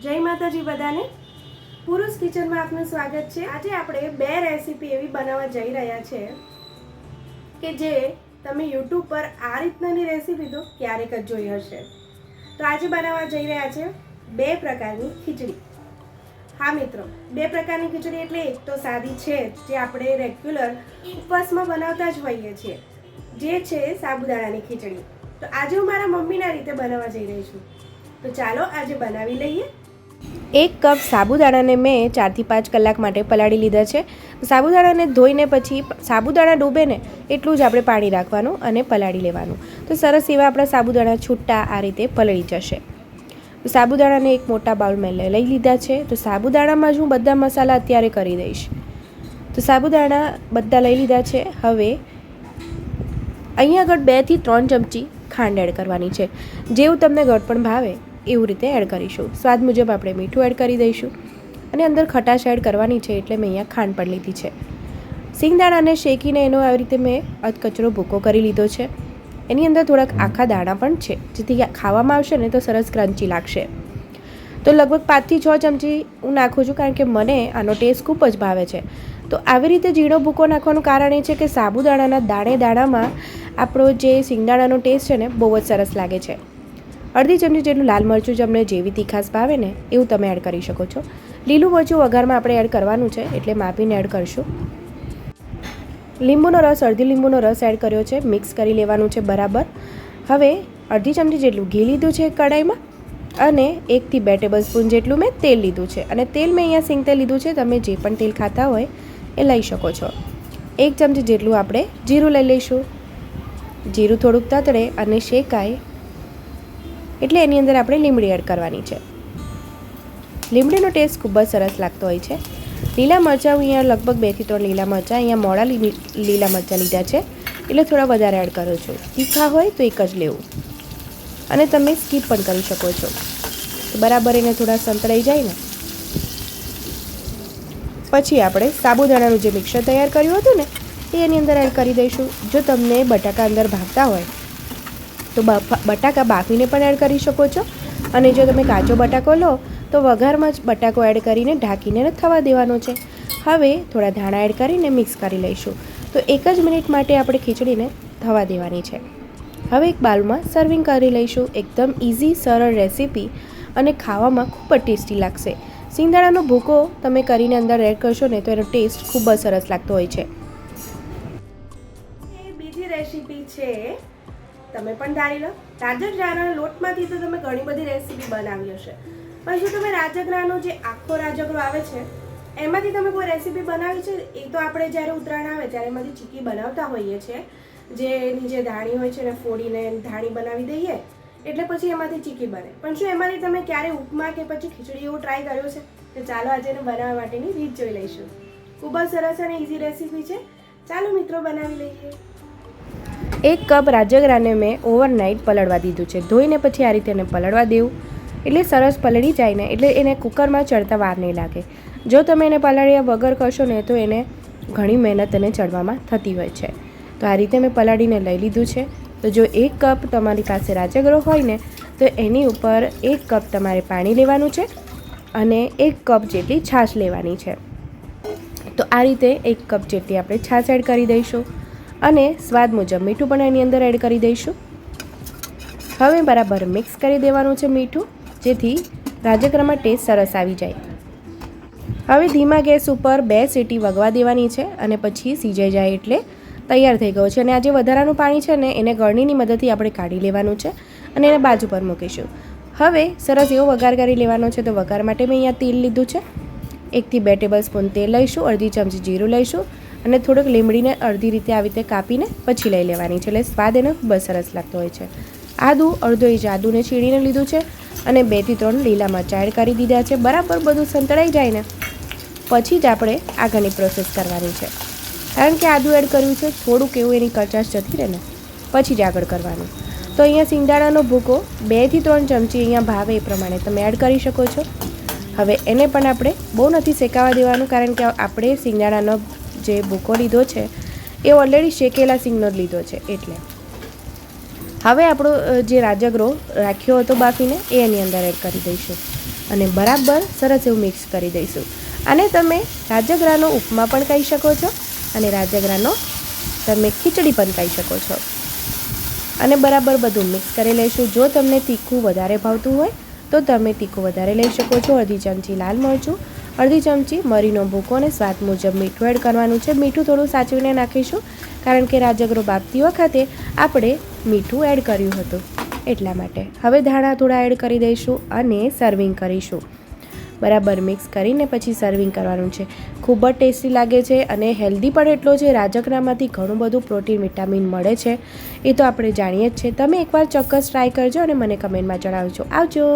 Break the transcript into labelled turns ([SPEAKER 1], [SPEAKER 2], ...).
[SPEAKER 1] જય માતાજી બધાને. પુરુષ કિચનમાં આપનું સ્વાગત છે. આજે આપણે બે રેસીપી એવી બનાવવા જઈ રહ્યા છે કે જે તમે YouTube પર આ રીતનાની રેસીપી તો ક્યારેક જ જોઈ હશે. તો આજે બનાવવા જઈ રહ્યા છે બે પ્રકારની ખીચડી. હા મિત્રો, બે પ્રકારની ખીચડી એટલે એક તો સાદી છે જે આપણે રેગ્યુલર ઉપવાસમાં બનાવતા જ હોઈએ છીએ, જે છે સાબુદાણાની ખીચડી. તો આજે હું મારા મમ્મીના રીતે બનાવવા જઈ રહી છું. તો ચાલો આજે બનાવી લઈએ. 1 કપ સાબુદાણાને મેં 4 થી 5 કલાક માટે પલાળી લીધા છે. સાબુદાણાને ધોઈને પછી સાબુદાણા ડૂબે ને એટલું જ આપણે પાણી રાખવાનું અને પલાળી લેવાનું. તો સરસ એવા આપણા સાબુદાણા છૂટા આ રીતે પલળી જશે. સાબુદાણાને એક મોટા બાઉલમાં લઈ લીધા છે. તો સાબુદાણામાં જ હું બધા મસાલા અત્યારે કરી દઈશ. તો સાબુદાણા બધા લઈ લીધા છે. હવે અહીંયા આગળ 2 થી 3 ચમચી ખાંડ એડ કરવાની છે. જેવું તમને ગળપણ ભાવે એવું રીતે એડ કરીશું. સ્વાદ મુજબ આપણે મીઠું એડ કરી દઈશું અને અંદર ખટાશ એડ કરવાની છે એટલે મેં અહીંયા ખાંડ પણ લીધી છે. સિંગદાણાને શેકીને એનો આવી રીતે મેં અધકચરો ભૂકો કરી લીધો છે. એની અંદર થોડાક આખા દાણા પણ છે, જેથી ખાવામાં આવશે ને તો સરસ ક્રન્ચી લાગશે. તો લગભગ 5 થી 6 ચમચી હું નાખું છું, કારણ કે મને આનો ટેસ્ટ ખૂબ જ ભાવે છે. તો આવી રીતે ઝીણો ભૂકો નાખવાનું કારણ એ છે કે સાબુદાણાના દાણામાં આપણો જે સિંગદાણાનો ટેસ્ટ છે ને બહુ જ સરસ લાગે છે. અડધી ચમચી જેટલું લાલ મરચું તમને જેવી તીખાશ ભાવે ને એવું તમે એડ કરી શકો છો. લીલું મરચું વઘારમાં આપણે એડ કરવાનું છે એટલે માપીને એડ કરશું. લીંબુનો રસ, અડધી લીંબુનો રસ એડ કર્યો છે. મિક્સ કરી લેવાનું છે બરાબર. હવે અડધી ચમચી જેટલું ઘી લીધું છે કડાઈમાં અને 1 થી 2 ટેબલસ્પૂન જેટલું મેં તેલ લીધું છે. અને તેલ મેં અહીંયા સિંગ તેલ લીધું છે. તમે જે પણ તેલ ખાતા હોય એ લઈ શકો છો. 1 ચમચી જેટલું આપણે જીરું લઈ લઈશું. જીરું થોડુંક તતડે અને શેકાય એટલે એની અંદર આપણે લીમડી એડ કરવાની છે. લીમડીનો ટેસ્ટ ખૂબ જ સરસ લાગતો હોય છે. લીલા મરચાં અહીંયા લગભગ 2 થી 3 લીલા મરચાં, અહીંયા મોડા લીલા મરચાં લીધા છે એટલે થોડા વધારે એડ કરું છું. તીખા હોય તો એક જ લેવું અને તમે સ્કીપ પણ કરી શકો છો. તો બરાબર એને થોડા સંતળાઈ જાય ને પછી આપણે સાબુદાણાનું જે મિક્સર તૈયાર કર્યું હતું ને એ એની અંદર એડ કરી દઈશું. જો તમને બટાકા અંદર ભાવતા હોય તો બટાકા બાફીને પણ એડ કરી શકો છો, અને જો તમે કાચો બટાકો લો તો વઘારમાં જ બટાકો એડ કરીને ઢાંકીને થવા દેવાનો છે. હવે થોડા ધાણા એડ કરીને મિક્સ કરી લઈશું. તો 1 જ મિનિટ માટે આપણે ખીચડીને થવા દેવાની છે. હવે એક બાઉલમાં સર્વિંગ કરી લઈશું. એકદમ ઇઝી સરળ રેસીપી અને ખાવામાં ખૂબ જ ટેસ્ટી લાગશે. સિંગદાણાનો ભૂકો તમે કરીને અંદર એડ કરશો ને તો એનો ટેસ્ટ ખૂબ જ સરસ લાગતો હોય છે. બીજી રેસીપી છે, તમે પણ ધારી લો, રાજગરાના લોટમાંથી તો તમે ઘણી બધી રેસીપી બનાવી હશે, પણ જો તમે રાજગરાનો જે આખો રાજગરો આવે છે એમાંથી તમે કોઈ રેસીપી બનાવી છે? એ તો આપણે જ્યારે ઉત્તરાયણ આવે ત્યારે એમાંથી ચીકી બનાવતા હોઈએ છીએ, જે એની જે ધાણી હોય છે એને ફોડીને ધાણી બનાવી દઈએ એટલે પછી એમાંથી ચીકી બને. પણ શું એમાંથી તમે ક્યારે ઉપમા કે પછી ખીચડી એવું ટ્રાય કર્યો છે? તો ચાલો આજે એને બનાવવા માટેની રીત જોઈ લઈશું. ખૂબ જ સરસ અને ઇઝી રેસીપી છે. ચાલો મિત્રો બનાવી લઈએ. 1 કપ રાજગરાને મેં ઓવરનાઇટ પલળવા દીધું છે. ધોઈને પછી આ રીતે એને પલળવા દેવું એટલે સરસ પલળી જાય ને એટલે એને કુકરમાં ચડતા વાર નહીં લાગે. જો તમે એને પલાળ્યા વગર કરશો ને તો એને ઘણી મહેનત એને ચડવામાં થતી હોય છે. તો આ રીતે મેં પલાળીને લઈ લીધું છે. તો જો 1 કપ તમારી પાસે રાજગરો હોય ને તો એની ઉપર 1 કપ તમારે પાણી લેવાનું છે અને 1 કપ જેટલી છાશ લેવાની છે. તો આ રીતે 1 કપ જેટલી આપણે છાશ એડ કરી દઈશું અને સ્વાદ મુજબ મીઠું પણ એની અંદર એડ કરી દઈશું. હવે બરાબર મિક્સ કરી દેવાનું છે મીઠું, જેથી રાજગરામાં ટેસ્ટ સરસ આવી જાય. હવે ધીમા ગેસ ઉપર 2 સીટી વગવા દેવાની છે અને પછી સિજાઈ જાય એટલે તૈયાર થઈ ગયો છે. અને આ જે વધારાનું પાણી છે ને એને ગળણીની મદદથી આપણે કાઢી લેવાનું છે અને એને બાજુ પર મૂકીશું. હવે સરસ એવો વઘાર કરી લેવાનો છે. તો વઘાર માટે મેં અહીંયા તેલ લીધું છે. 1 થી 2 ટેબલસ્પૂન તેલ લઈશું, અડધી ચમચી જીરું લઈશું અને થોડુંક લીમડીને અડધી રીતે આવી રીતે કાપીને પછી લઈ લેવાની છે, એટલે સ્વાદ એનો ખૂબ જ સરસ લાગતો હોય છે. આદું, અડધો ઇંચ આદુને છીણીને લીધું છે અને 2 થી 3 લીલા મરચાં એડ કરી દીધા છે. બરાબર બધું સંતળાઈ જાય ને પછી જ આપણે આગળની પ્રોસેસ કરવાની છે, કારણ કે આદું એડ કર્યું છે થોડુંક એવું એની કચાશ જતી રહે ને પછી જ આગળ કરવાનું. તો અહીંયા સિંગદાણાનો ભૂકો 2 થી 3 ચમચી અહીંયા ભાવે એ પ્રમાણે તમે એડ કરી શકો છો. હવે એને પણ આપણે બહુ નથી શેકાવા દેવાનું, કારણ કે આપણે સિંગદાણાનો જે ભૂકો લીધો છે એ ઓલરેડી શેકેલા સિંગનો જ લીધો છે. એટલે હવે આપણો જે રાજગરો રાખ્યો હતો બાફીને એ એની અંદર એડ કરી દઈશું. અને બરાબર સરસ એવું મિક્સ કરી દઈશું. આને તમે રાજગરાનો ઉપમા પણ કહી શકો છો અને રાજગરાનો તમે ખીચડી પણ કહી શકો છો. અને બરાબર બધું મિક્સ કરી લઈશું. જો તમને તીખું વધારે ભાવતું હોય તો તમે તીખું વધારે લઈ શકો છો. અડધી ચમચી લાલ મરચું, અડધી ચમચી મરીનો ભૂકો અને સ્વાદ મુજબ મીઠું એડ કરવાનું છે. મીઠું થોડું સાચવીને નાખીશું કારણ કે રાજગરો બાફતી વખતે આપણે મીઠું એડ કર્યું હતું એટલા માટે. હવે ધાણા થોડા એડ કરી દઈશું અને સર્વિંગ કરીશું. બરાબર મિક્સ કરીને પછી સર્વિંગ કરવાનું છે. ખૂબ જ ટેસ્ટી લાગે છે અને હેલ્ધી પણ એટલો છે. રાજગરામાંથી ઘણું બધું પ્રોટીન વિટામિન મળે છે, એ તો આપણે જાણીએ જ છે. તમે એકવાર ચોક્કસ ટ્રાય કરજો અને મને કમેન્ટમાં જણાવજો. આવજો.